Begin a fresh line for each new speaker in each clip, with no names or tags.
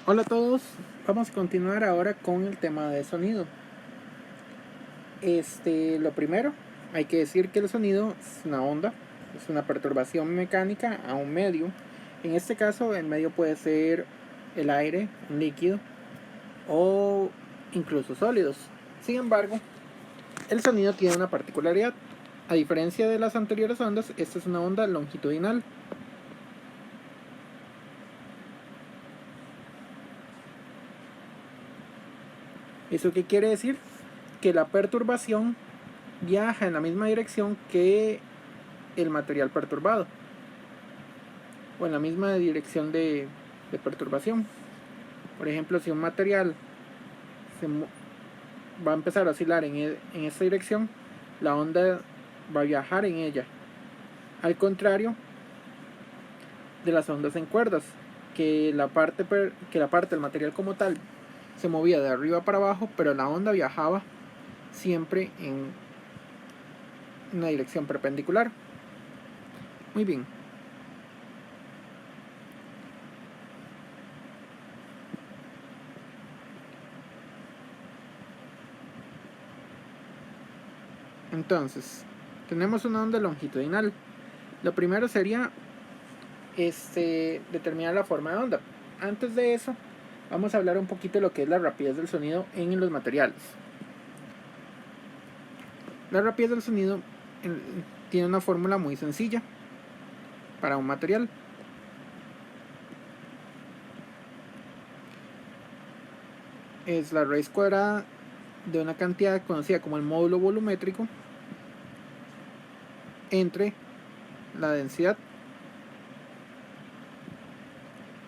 Hola a todos, vamos a continuar ahora con el tema de sonido. Lo primero, hay que decir que el sonido es una onda, es una perturbación mecánica a un medio. En este caso, el medio puede ser el aire, un líquido o incluso sólidos. Sin embargo, el sonido tiene una particularidad. A diferencia de las anteriores ondas, esta es una onda longitudinal. ¿Eso qué quiere decir? Que la perturbación viaja en la misma dirección que el material perturbado, o en la misma dirección de perturbación. Por ejemplo, si un material va a empezar a oscilar en esta dirección, la onda va a viajar en ella. Al contrario de las ondas en cuerdas, que la parte del material como tal se movía de arriba para abajo, pero la onda viajaba siempre en una dirección perpendicular. Muy bien. Entonces, tenemos una onda longitudinal. Lo primero sería determinar la forma de onda. Antes de eso, vamos a hablar un poquito de lo que es la rapidez del sonido en los materiales. La rapidez del sonido tiene una fórmula muy sencilla para un material. Es la raíz cuadrada de una cantidad conocida como el módulo volumétrico entre la densidad,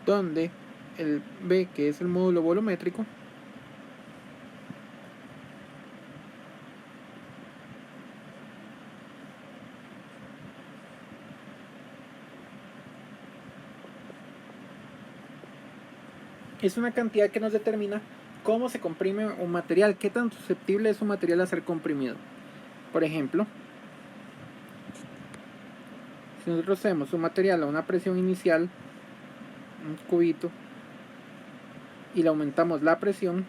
donde el B, que es el módulo volumétrico, es una cantidad que nos determina cómo se comprime un material, qué tan susceptible es un material a ser comprimido. Por ejemplo, si nosotros hacemos un material a una presión inicial, un cubito, y le aumentamos la presión,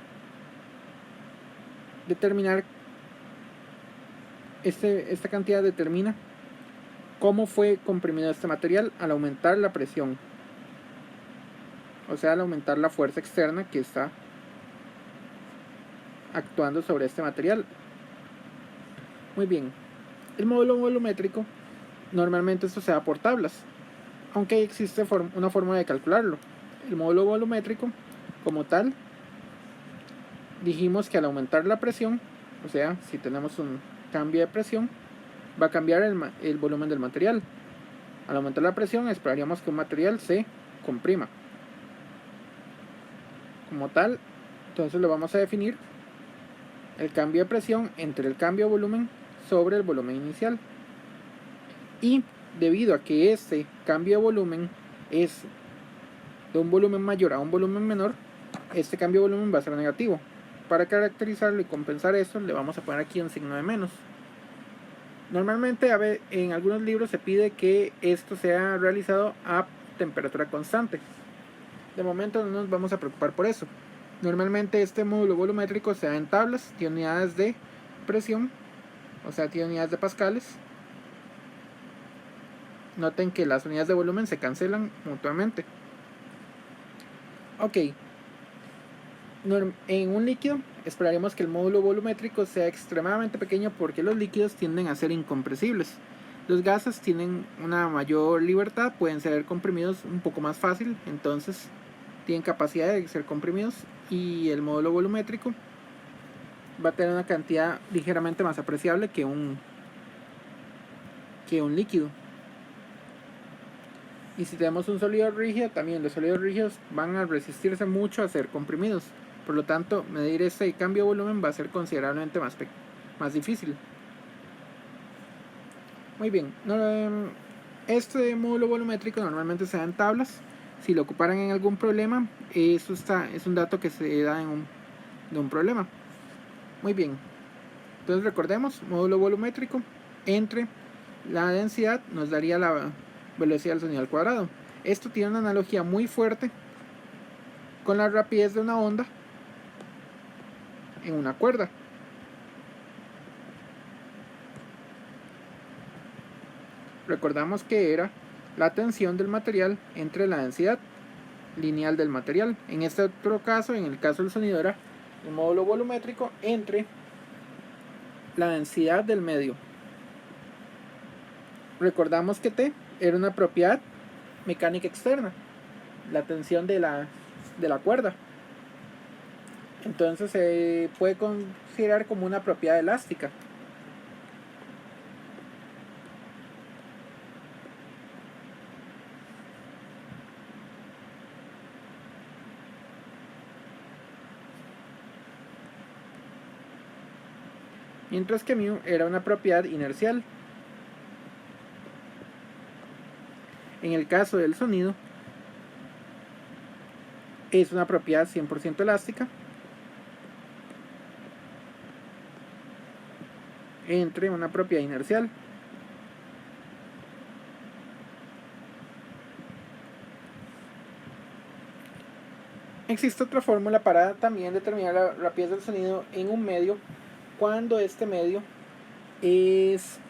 esta cantidad determina cómo fue comprimido este material al aumentar la presión, o sea, al aumentar la fuerza externa que está actuando sobre este material. Muy bien, el módulo volumétrico normalmente esto se da por tablas, aunque existe una forma de calcularlo. El módulo volumétrico como tal, dijimos que al aumentar la presión, o sea, si tenemos un cambio de presión, va a cambiar el volumen del material. Al aumentar la presión esperaríamos que un material se comprima. Como tal, entonces lo vamos a definir el cambio de presión entre el cambio de volumen sobre el volumen inicial. Y debido a que este cambio de volumen es de un volumen mayor a un volumen menor, este cambio de volumen va a ser negativo. Para caracterizarlo y compensar eso, le vamos a poner aquí un signo de menos. Normalmente en algunos libros se pide que esto sea realizado a temperatura constante. De momento no nos vamos a preocupar por eso. Normalmente este módulo volumétrico se da en tablas, tiene unidades de presión, o sea, tiene unidades de pascales. Noten que las unidades de volumen se cancelan mutuamente. Ok, en un líquido esperaríamos que el módulo volumétrico sea extremadamente pequeño porque los líquidos tienden a ser incompresibles. Los gases tienen una mayor libertad, pueden ser comprimidos un poco más fácil, entonces tienen capacidad de ser comprimidos, y el módulo volumétrico va a tener una cantidad ligeramente más apreciable que un líquido. Y si tenemos un sólido rígido, también los sólidos rígidos van a resistirse mucho a ser comprimidos. Por lo tanto, medir este cambio de volumen va a ser considerablemente más difícil. Muy bien, este módulo volumétrico normalmente se da en tablas. Si lo ocuparan en algún problema, eso es un dato que se da de un problema. Muy bien, entonces recordemos, módulo volumétrico entre la densidad nos daría la velocidad del sonido al cuadrado. Esto tiene una analogía muy fuerte con la rapidez de una onda en una cuerda. Recordamos que era la tensión del material entre la densidad lineal del material. En este otro caso, en el caso del sonido, era el módulo volumétrico entre la densidad del medio. Recordamos que T era una propiedad mecánica externa, la tensión de la cuerda. Entonces se puede considerar como una propiedad elástica. Mientras que μ era una propiedad inercial. En el caso del sonido, es una propiedad 100% elástica entre una propiedad inercial. Existe otra fórmula para también determinar la rapidez del sonido en un medio cuando este medio es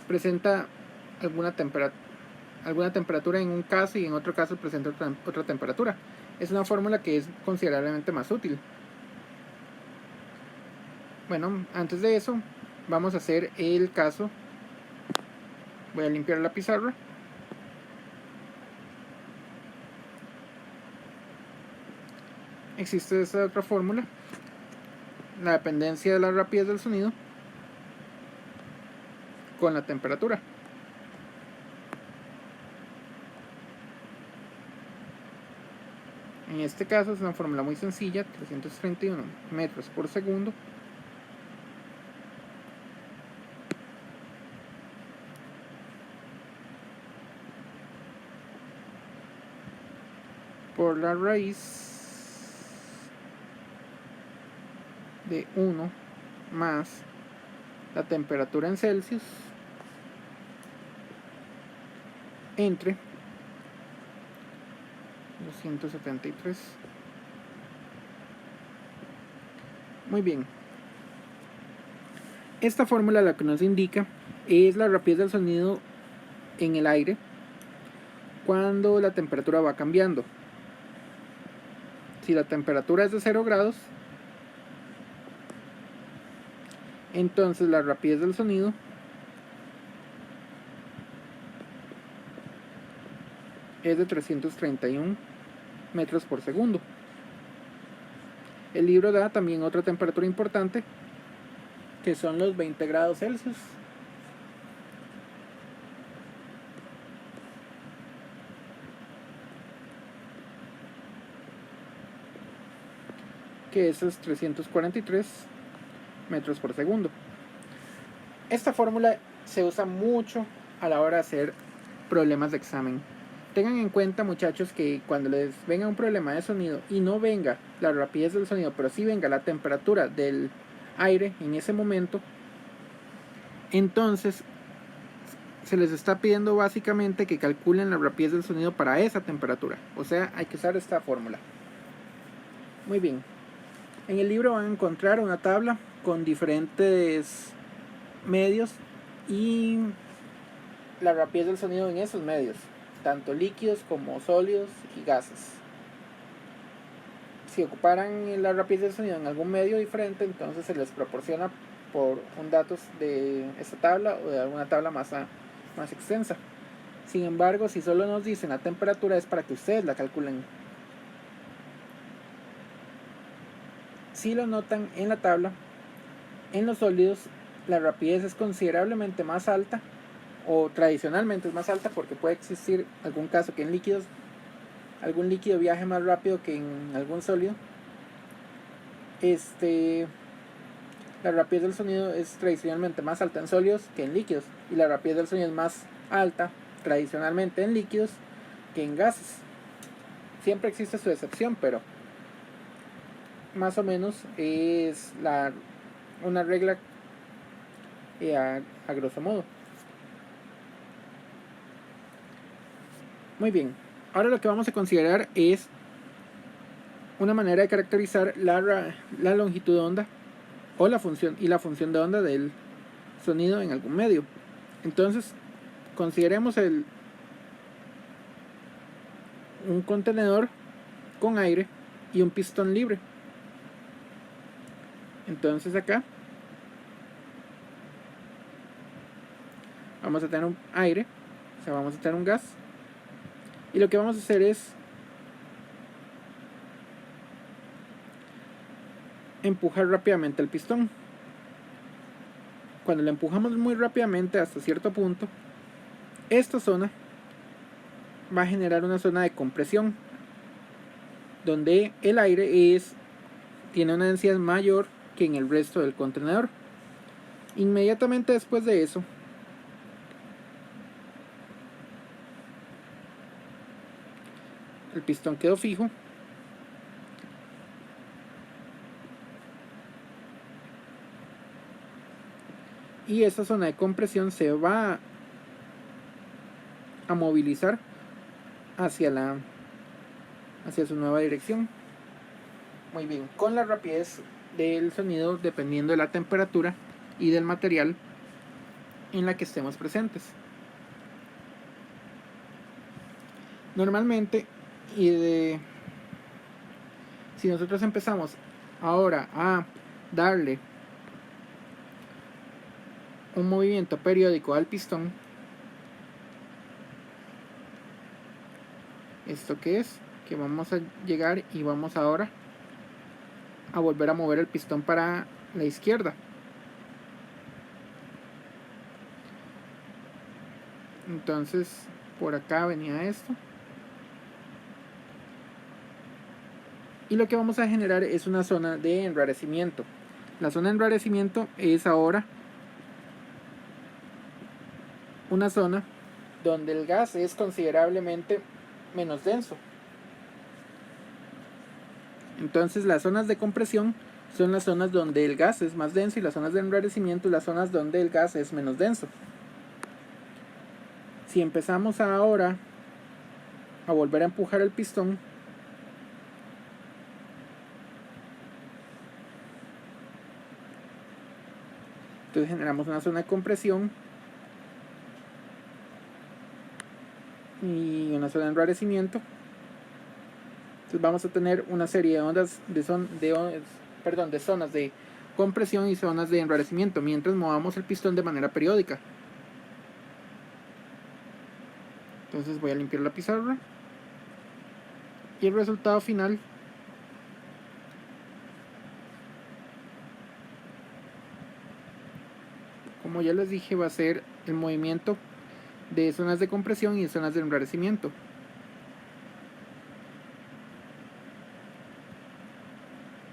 presenta alguna temperatura en un caso y en otro caso presenta otra temperatura. Es una fórmula que es considerablemente más útil. Bueno, antes de eso vamos a hacer el caso. Voy a limpiar la pizarra. Existe esta otra fórmula, la dependencia de la rapidez del sonido con la temperatura. En este caso es una fórmula muy sencilla, 331 metros por segundo por la raíz de 1 más la temperatura en Celsius entre 273. Muy bien. Esta fórmula lo que nos indica es la rapidez del sonido en el aire cuando la temperatura va cambiando. Si la temperatura es de 0 grados, entonces la rapidez del sonido es de 331 metros por segundo. El libro da también otra temperatura importante, que son los 20 grados Celsius. Que eso es 343 metros por segundo. Esta fórmula se usa mucho a la hora de hacer problemas de examen. Tengan en cuenta, muchachos, que cuando les venga un problema de sonido y no venga la rapidez del sonido, pero sí venga la temperatura del aire en ese momento, entonces se les está pidiendo básicamente que calculen la rapidez del sonido para esa temperatura. O sea, hay que usar esta fórmula. Muy bien. En el libro van a encontrar una tabla con diferentes medios y la rapidez del sonido en esos medios, tanto líquidos como sólidos y gases. Si ocuparan la rapidez del sonido en algún medio diferente, entonces se les proporciona por un datos de esta tabla o de alguna tabla más extensa. Sin embargo, si solo nos dicen la temperatura, es para que ustedes la calculen. Si lo notan en la tabla, en los sólidos la rapidez es considerablemente más alta, o tradicionalmente es más alta, porque puede existir algún caso que en líquidos algún líquido viaje más rápido que en algún sólido. La rapidez del sonido es tradicionalmente más alta en sólidos que en líquidos, y la rapidez del sonido es más alta tradicionalmente en líquidos que en gases. Siempre existe su excepción, pero más o menos es una regla a grosso modo. Muy bien, Ahora lo que vamos a considerar es una manera de caracterizar la longitud de onda o la función de onda del sonido en algún medio. Entonces, consideremos un contenedor con aire y un pistón libre. Entonces acá vamos a tener un aire, o sea, vamos a tener un gas, y lo que vamos a hacer es empujar rápidamente el pistón. Cuando lo empujamos muy rápidamente hasta cierto punto, esta zona va a generar una zona de compresión, donde el aire tiene una densidad mayor que en el resto del contenedor. Inmediatamente después de eso, el pistón quedó fijo y esa zona de compresión se va a movilizar hacia su nueva dirección. Muy bien, con la rapidez del sonido dependiendo de la temperatura y del material en la que estemos presentes. Normalmente, si nosotros empezamos ahora a darle un movimiento periódico al pistón, ¿esto qué es? Que vamos a llegar y vamos ahora a volver a mover el pistón para la izquierda. Entonces por acá venía esto, y lo que vamos a generar es una zona de enrarecimiento. La zona de enrarecimiento es ahora una zona donde el gas es considerablemente menos denso. Entonces las zonas de compresión son las zonas donde el gas es más denso, y las zonas de enrarecimiento las zonas donde el gas es menos denso. Si empezamos ahora a volver a empujar el pistón, entonces generamos una zona de compresión y una zona de enrarecimiento. Entonces vamos a tener una serie de ondas de zonas de compresión y zonas de enrarecimiento mientras movamos el pistón de manera periódica. Entonces voy a limpiar la pizarra y el resultado final como ya les dije, va a ser el movimiento de zonas de compresión y zonas de enrarecimiento.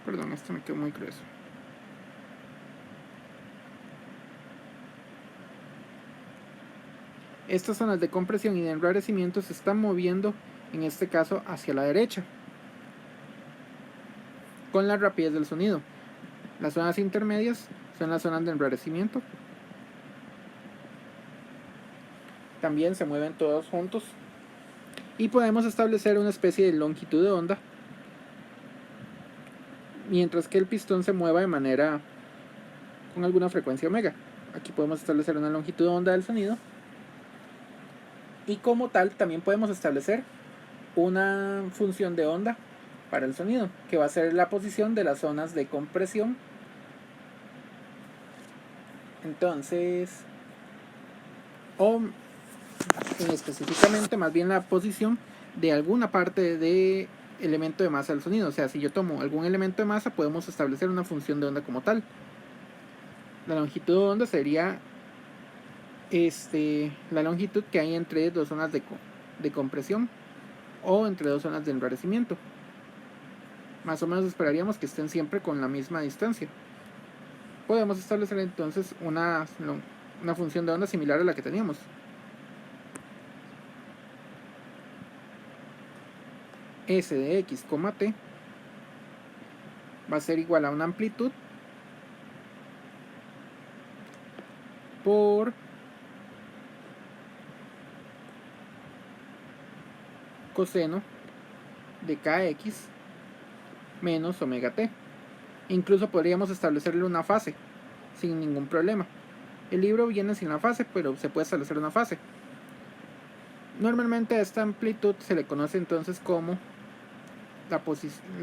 Perdón, esto me quedó muy grueso. Estas zonas de compresión y de enrarecimiento se están moviendo, en este caso, hacia la derecha, con la rapidez del sonido. Las zonas intermedias son las zonas de enrarecimiento. También se mueven todos juntos. Y podemos establecer una especie de longitud de onda, mientras que el pistón se mueva de manera con alguna frecuencia omega. Aquí podemos establecer una longitud de onda del sonido. Y como tal, también podemos establecer una función de onda para el sonido, que va a ser la posición de las zonas de compresión. Entonces, o específicamente, más bien la posición de alguna parte de elemento de masa del sonido. O sea, si yo tomo algún elemento de masa, podemos establecer una función de onda como tal. La longitud de onda sería la longitud que hay entre dos zonas de compresión o entre dos zonas de enrarecimiento. Más o menos esperaríamos que estén siempre con la misma distancia. Podemos establecer entonces una función de onda similar a la que teníamos. S de x, t va a ser igual a una amplitud por coseno de kx menos omega t. Incluso podríamos establecerle una fase sin ningún problema. El libro viene sin la fase, pero se puede establecer una fase. Normalmente a esta amplitud se le conoce entonces como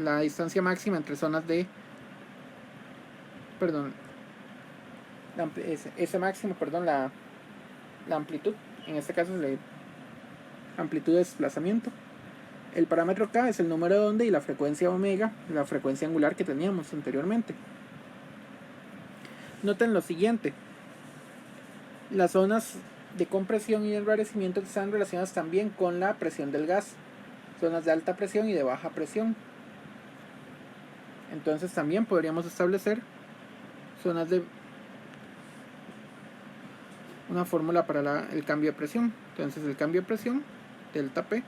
la distancia máxima entre zonas de, perdón, ese máximo, perdón, la amplitud, en este caso es la amplitud de desplazamiento. El parámetro K es el número de onda y la frecuencia omega, la frecuencia angular que teníamos anteriormente. Noten lo siguiente: las zonas de compresión y de enrarecimiento están relacionadas también con la presión del gas, zonas de alta presión y de baja presión. Entonces también podríamos establecer zonas de una fórmula para el cambio de presión. Entonces el cambio de presión, delta P,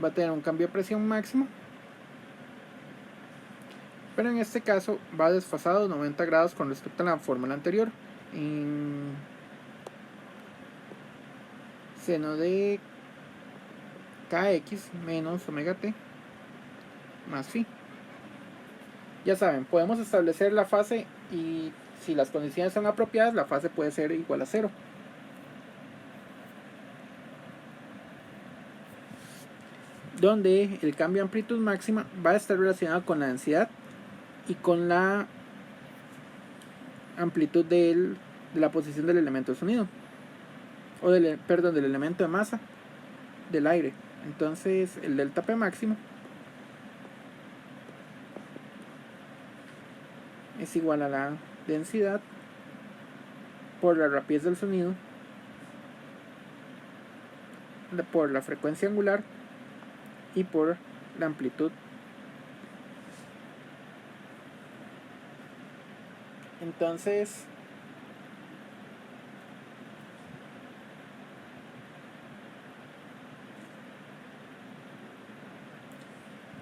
va a tener un cambio de presión máximo, pero en este caso va desfasado 90 grados con respecto a la fórmula anterior, en seno de kx menos omega t más phi. Ya saben, podemos establecer la fase y si las condiciones son apropiadas, la fase puede ser igual a 0. Donde el cambio de amplitud máxima va a estar relacionado con la densidad y con la amplitud de la posición del elemento de sonido, o del elemento de masa del aire. Entonces el delta P máximo es igual a la densidad por la rapidez del sonido por la frecuencia angular y por la amplitud. Entonces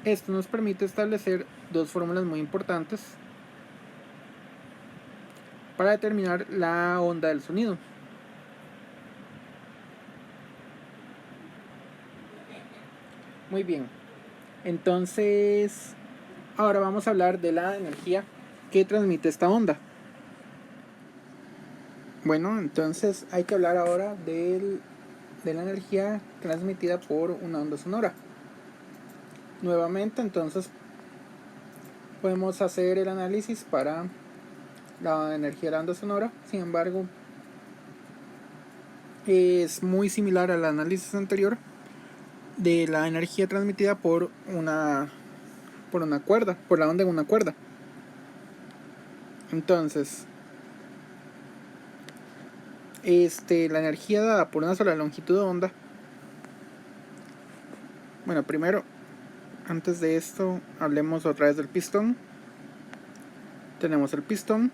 esto nos permite establecer dos fórmulas muy importantes para determinar la onda del sonido. Muy bien, entonces ahora vamos a hablar de la energía que transmite esta onda. Bueno, entonces hay que hablar ahora de la energía transmitida por una onda sonora. Nuevamente, entonces podemos hacer el análisis para la energía de la onda sonora. Sin embargo, es muy similar al análisis anterior de la energía transmitida por una cuerda, por la onda en una cuerda. Entonces, la energía dada por una sola longitud de onda. Bueno, primero, antes de esto, hablemos otra vez del pistón. Tenemos el pistón.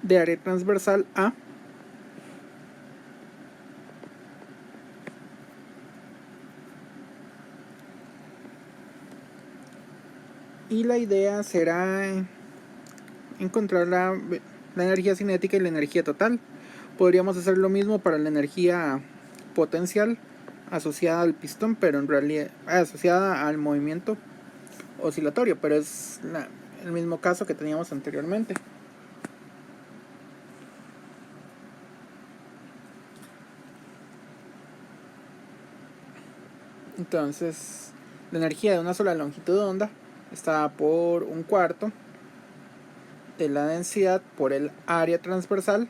De área transversal A. Y la idea será encontrar la energía cinética y la energía total. Podríamos hacer lo mismo para la energía potencial asociada al pistón, pero en realidad asociada al movimiento oscilatorio, pero es el mismo caso que teníamos anteriormente. Entonces, la energía de una sola longitud de onda está por un cuarto de la densidad por el área transversal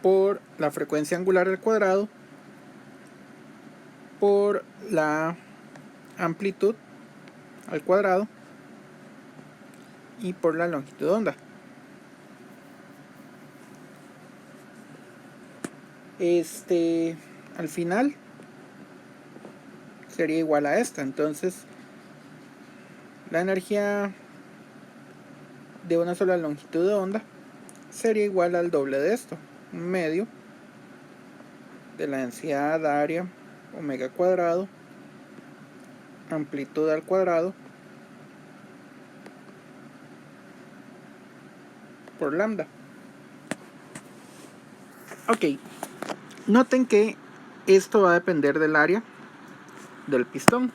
por la frecuencia angular al cuadrado por la amplitud al cuadrado y por la longitud de onda. Al final sería igual a esta. Entonces la energía de una sola longitud de onda sería igual al doble de esto, medio de la densidad área omega cuadrado, amplitud al cuadrado, por lambda. Ok, noten que esto va a depender del área del pistón.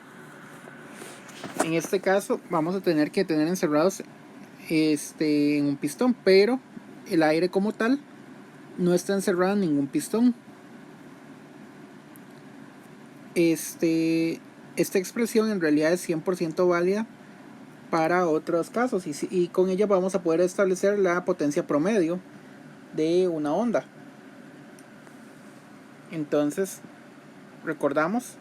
En este caso vamos a tener que tener encerrados en un pistón, pero el aire como tal no está encerrado en ningún pistón. Esta expresión en realidad es 100% válida para otros casos y con ella vamos a poder establecer la potencia promedio de una onda. Entonces recordamos,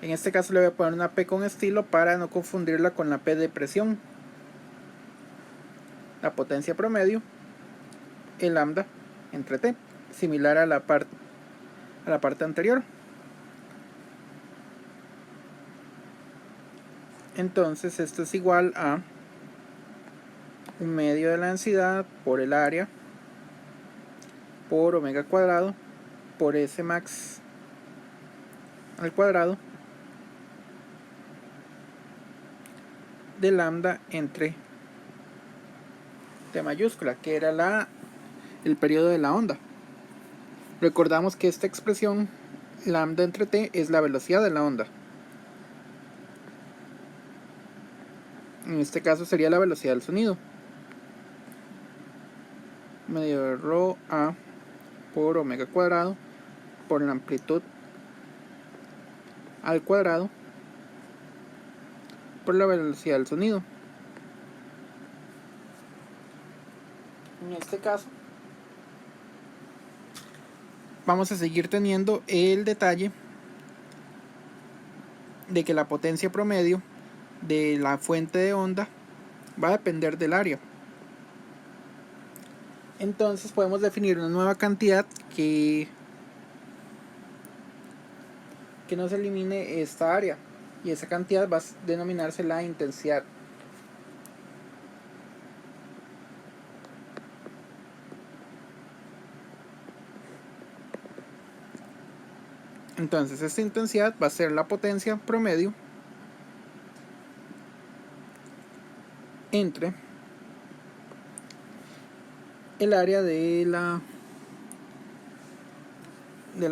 en este caso le voy a poner una P con estilo para no confundirla con la P de presión. La potencia promedio, el lambda entre T, similar a la parte anterior. Entonces esto es igual a un medio de la densidad por el área por omega cuadrado por S max al cuadrado de lambda entre T mayúscula, que era el periodo de la onda. Recordamos que esta expresión lambda entre T es la velocidad de la onda. En este caso sería la velocidad del sonido. Medio de rho a por omega cuadrado por la amplitud al cuadrado por la velocidad del sonido. En este caso vamos a seguir teniendo el detalle de que la potencia promedio de la fuente de onda va a depender del área. Entonces podemos definir una nueva cantidad que no se elimine esta área, y esa cantidad va a denominarse la intensidad. Entonces esta intensidad va a ser la potencia promedio entre el área de la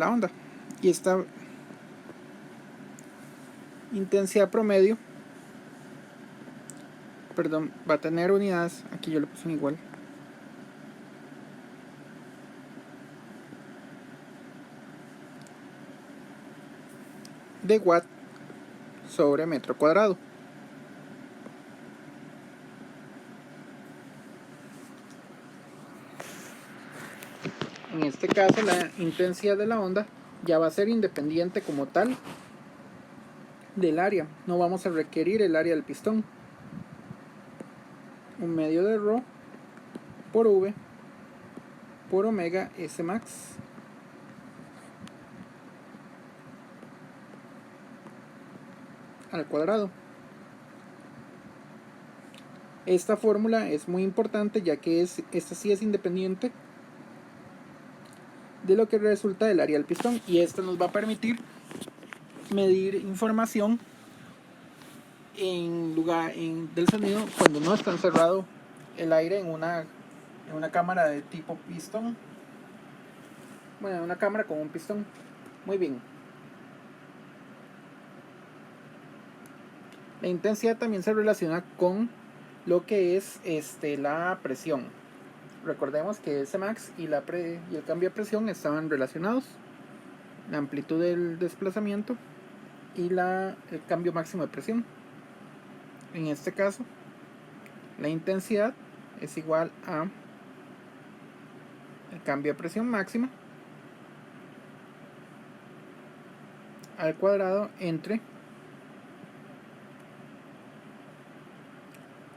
onda, y esta intensidad promedio, va a tener unidades, aquí yo le puse un igual, de watt sobre metro cuadrado. En este caso la intensidad de la onda ya va a ser independiente como tal del área, no vamos a requerir el área del pistón. Un medio de rho por V por omega S max al cuadrado. Esta fórmula es muy importante, ya que esta sí es independiente de lo que resulta del área del pistón, y esto nos va a permitir medir información del sonido cuando no está encerrado el aire en una cámara de tipo pistón. Bueno, una cámara con un pistón. Muy bien. La intensidad también se relaciona con lo que es la presión. Recordemos que S max y el cambio de presión estaban relacionados. La amplitud del desplazamiento y el cambio máximo de presión. En este caso, la intensidad es igual a el cambio de presión máxima al cuadrado entre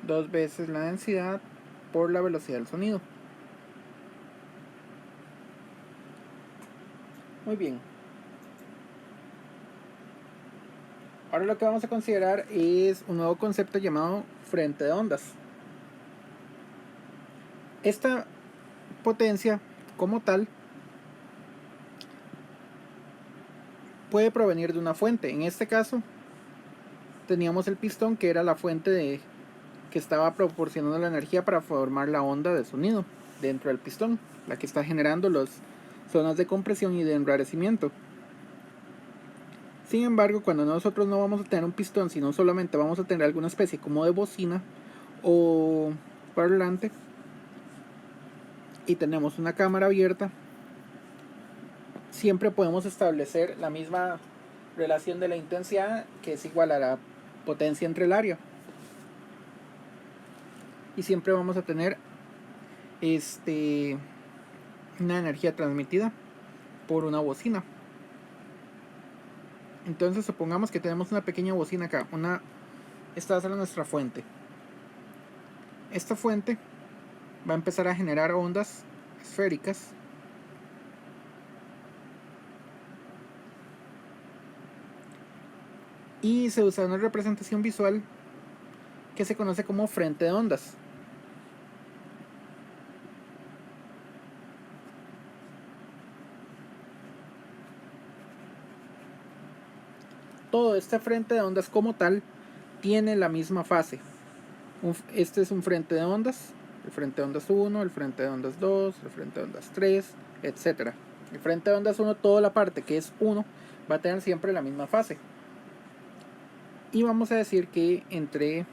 2 veces la densidad por la velocidad del sonido. Muy bien. Ahora lo que vamos a considerar es un nuevo concepto llamado frente de ondas. Esta potencia como tal puede provenir de una fuente. En este caso teníamos el pistón, que era la fuente que estaba proporcionando la energía para formar la onda de sonido dentro del pistón, la que está generando las zonas de compresión y de enrarecimiento. Sin embargo, cuando nosotros no vamos a tener un pistón, sino solamente vamos a tener alguna especie como de bocina o parlante, y tenemos una cámara abierta, siempre podemos establecer la misma relación de la intensidad, que es igual a la potencia entre el área, y siempre vamos a tener una energía transmitida por una bocina. Entonces supongamos que tenemos una pequeña bocina acá, esta va a ser nuestra fuente. Esta fuente va a empezar a generar ondas esféricas y se usa una representación visual que se conoce como frente de ondas. Todo este frente de ondas como tal tiene la misma fase. Este es un frente de ondas, el frente de ondas 1, el frente de ondas 2, el frente de ondas 3, etc. El frente de ondas 1, toda la parte que es 1, va a tener siempre la misma fase. Y vamos a decir que entre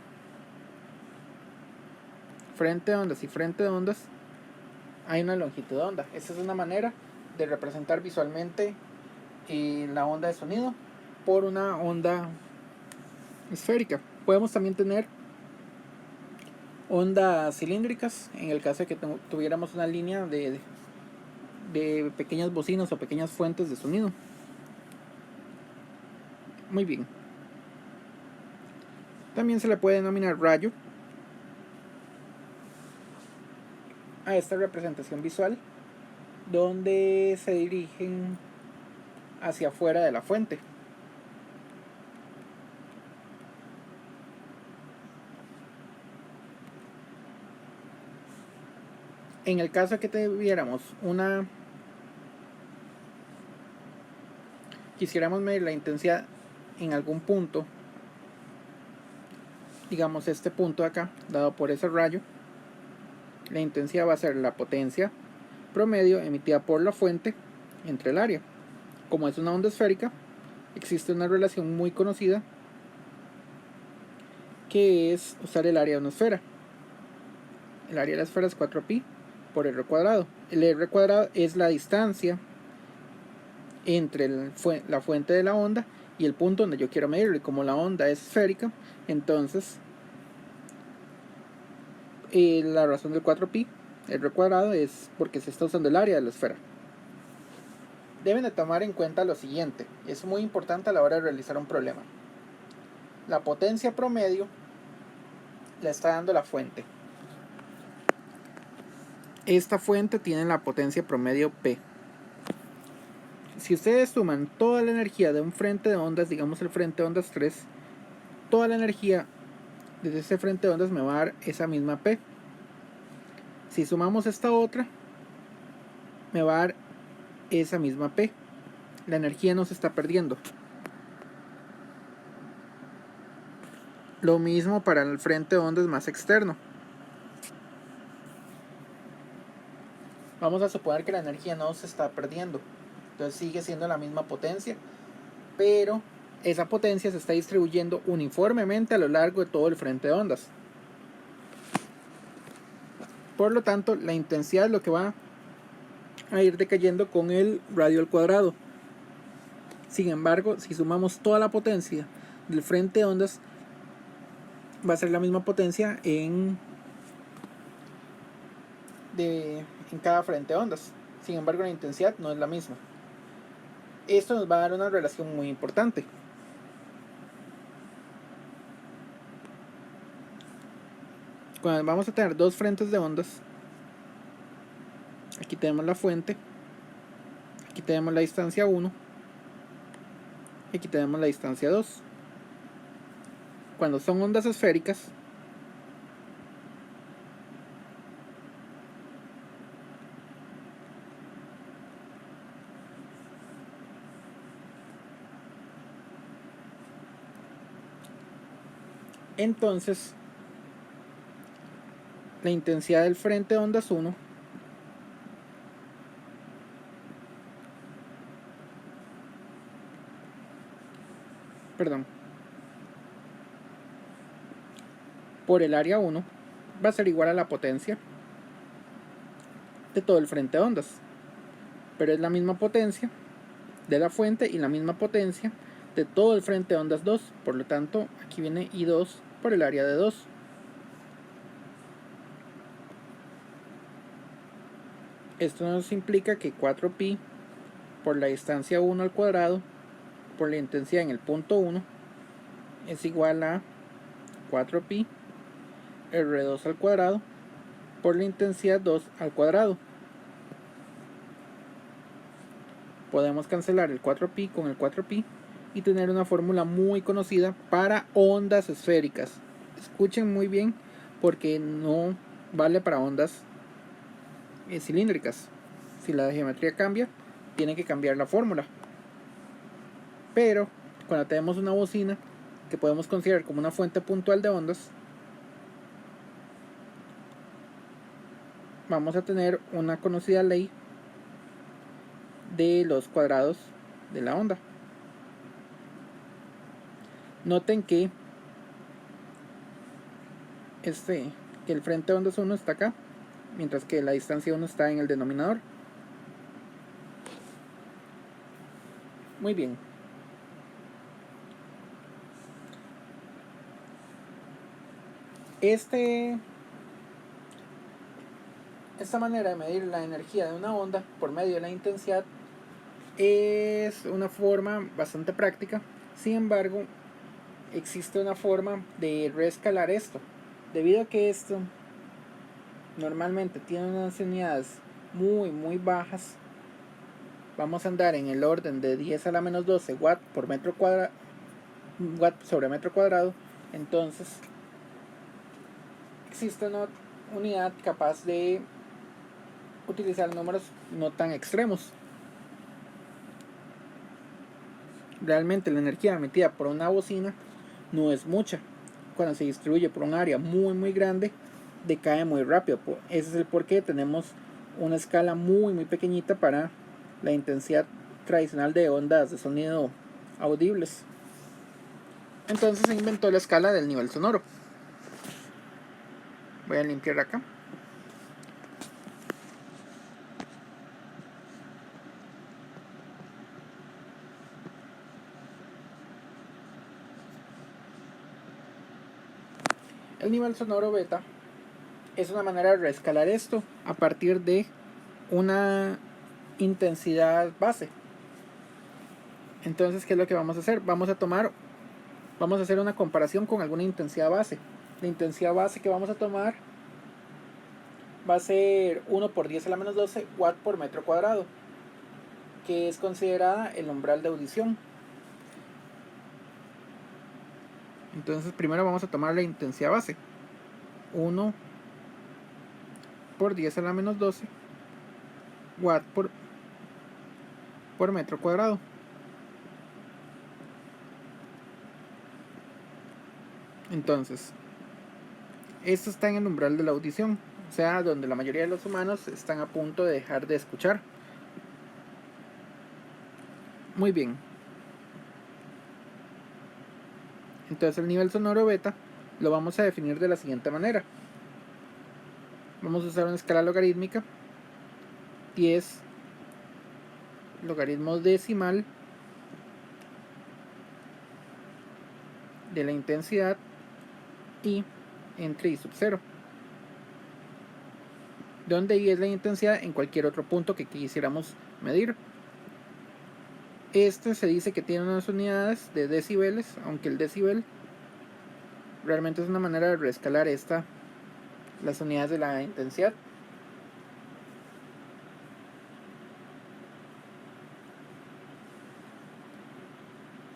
frente de ondas y frente de ondas hay una longitud de onda. Esta es una manera de representar visualmente la onda de sonido por una onda esférica. Podemos también tener ondas cilíndricas en el caso de que tuviéramos una línea de pequeñas bocinas o pequeñas fuentes de sonido. Muy bien. También se le puede denominar rayo a esta representación visual donde se dirigen hacia afuera de la fuente. En el caso de que tuviéramos quisiéramos medir la intensidad en algún punto, digamos este punto de acá, dado por ese rayo, la intensidad va a ser la potencia promedio emitida por la fuente entre el área. Como es una onda esférica, existe una relación muy conocida que es usar el área de una esfera. El área de la esfera es 4pi por r cuadrado. El r cuadrado es la distancia entre la fuente de la onda y el punto donde yo quiero medirlo. Y como la onda es esférica, entonces la razón del 4pi, r cuadrado, es porque se está usando el área de la esfera. Deben de tomar en cuenta lo siguiente, es muy importante a la hora de realizar un problema. La potencia promedio la está dando la fuente. Esta fuente tiene la potencia promedio P. Si ustedes suman toda la energía de un frente de ondas, digamos el frente de ondas 3, toda la energía desde ese frente de ondas me va a dar esa misma P. Si sumamos esta otra, me va a dar esa misma P. La energía no se está perdiendo. Lo mismo para el frente de ondas más externo. Vamos a suponer que la energía no se está perdiendo. Entonces sigue siendo la misma potencia, pero esa potencia se está distribuyendo uniformemente a lo largo de todo el frente de ondas. Por lo tanto, la intensidad es lo que va a ir decayendo con el radio al cuadrado. Sin embargo, si sumamos toda la potencia del frente de ondas, va a ser la misma potencia en cada frente de ondas. Sin embargo, la intensidad no es la misma. Esto nos va a dar una relación muy importante. Cuando vamos a tener dos frentes de ondas, aquí tenemos la fuente, aquí tenemos la distancia 1, y aquí tenemos la distancia 2. Cuando son ondas esféricas, entonces la intensidad del frente de ondas 1 por el área 1 va a ser igual a la potencia de todo el frente de ondas, pero es la misma potencia de la fuente y la misma potencia de todo el frente de ondas 2, por lo tanto aquí viene I2 por el área de 2. Esto nos implica que 4pi por la distancia 1 al cuadrado por la intensidad en el punto 1 es igual a 4pi R2 al cuadrado por la intensidad 2 al cuadrado. Podemos cancelar el 4pi con el 4pi y tener una fórmula muy conocida para ondas esféricas. Escuchen muy bien porque no vale para ondas cilíndricas. Si la geometría cambia, tiene que cambiar la fórmula. Pero cuando tenemos una bocina que podemos considerar como una fuente puntual de ondas, vamos a tener una conocida ley de los cuadrados de la onda. Noten que el frente de ondas 1 está acá, mientras que la distancia 1 está en el denominador. Muy bien. Esta manera de medir la energía de una onda por medio de la intensidad es una forma bastante práctica. Sin embargo, existe una forma de reescalar esto. Debido a que esto normalmente tiene unas unidades muy bajas, vamos a andar en el orden de 10 a la menos 12 watt por metro cuadrado, watt sobre metro cuadrado. Entonces existe una unidad capaz de utilizar números no tan extremos. Realmente la energía emitida por una bocina no es mucha. Cuando se distribuye por un área muy grande, decae muy rápido. Ese es el porqué tenemos una escala muy pequeñita para la intensidad tradicional de ondas de sonido audibles. Entonces se inventó la escala del nivel sonoro. Voy a limpiar acá. El nivel sonoro beta es una manera de reescalar esto a partir de una intensidad base. Entonces, ¿qué es lo que vamos a hacer? Vamos a hacer una comparación con alguna intensidad base. La intensidad base que vamos a tomar va a ser 1 por 10 a la menos 12 watt por metro cuadrado, que es considerada el umbral de audición. Entonces primero vamos a tomar la intensidad base, 1 por 10 a la menos 12 watt por metro cuadrado. Entonces, esto está en el umbral de la audición, o sea, donde la mayoría de los humanos están a punto de dejar de escuchar. Muy bien. Entonces el nivel sonoro beta lo vamos a definir de la siguiente manera. Vamos a usar una escala logarítmica, 10 logaritmo decimal de la intensidad I entre I sub 0, donde I es la intensidad en cualquier otro punto que quisiéramos medir. Este se dice que tiene unas unidades de decibeles, aunque el decibel realmente es una manera de reescalar las unidades de la intensidad.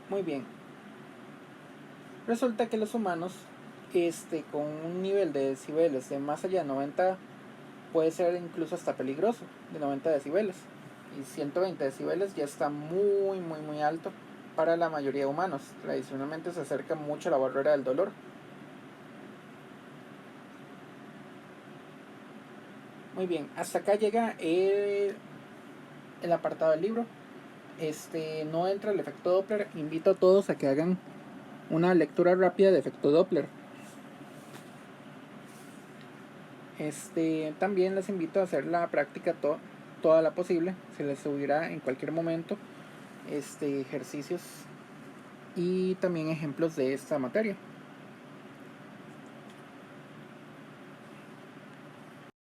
Muy bien. Resulta que los humanos, con un nivel de decibeles de más allá de 90, puede ser incluso hasta peligroso, de 90 decibeles. Y 120 decibeles ya está muy alto para la mayoría de humanos. Tradicionalmente se acerca mucho a la barrera del dolor. Muy bien, hasta acá llega el apartado del libro. No entra el efecto Doppler. Invito a todos a que hagan una lectura rápida de efecto Doppler. También les invito a hacer la práctica toda la posible. Se les subirá en cualquier momento ejercicios y también ejemplos de esta materia.